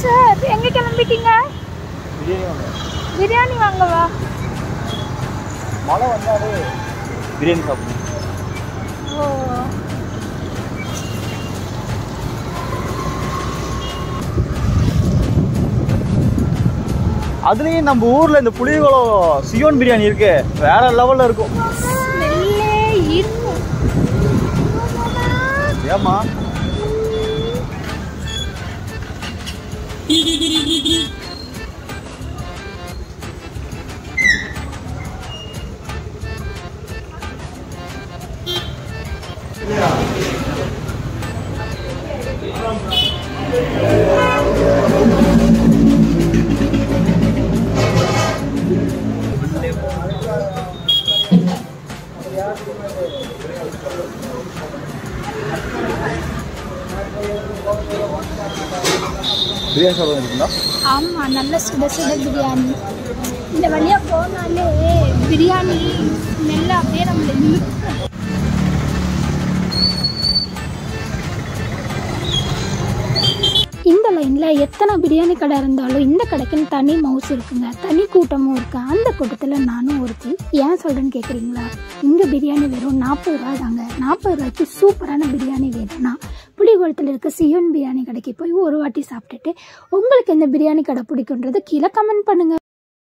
Sir எங்க கிளம்பிட்டீங்க? பிரியாணி வாங்கவா? மழை வந்தாலே பிரியாணி சாப்பிடணும். ஓ, அதுலயும் நம்ம ஊர்ல இந்த புளியகுளம் சியோன் பிரியாணி இருக்கு, வேற லெவல்ல இருக்கும். ஸ்மெல்லே இருக்கும். ஏமா பிரியாணி சாப்பிடுங்களா? ஆமா, நல்ல சுட சுட பிரியாணி. இந்த வழியா போனாலே பிரியாணி ஸ்மெல்ல அப்படியே நம்மளை இழுக்கும். இந்த லைனில் எத்தனை பிரியாணி கடை இருந்தாலும் இந்த கடைக்குன்னு தனி மவுஸ் இருக்குங்க, தனி கூட்டமும் இருக்கு. அந்த கூட்டத்தில் நானும் ஒருத்தி. ஏன் சொல்கிறேன்னு கேட்குறீங்களா? இங்கே பிரியாணி வெறும் 40 ரூபா தாங்க. 40 ரூபாய்க்கு சூப்பரான பிரியாணி வேணும்னா புளிகுளத்தில் இருக்க சியோன் பிரியாணி கடைக்கு போய் ஒரு வாட்டி சாப்பிட்டுட்டு உங்களுக்கு எந்த பிரியாணி கடை பிடிக்குன்றது கீழே கமெண்ட் பண்ணுங்கள்.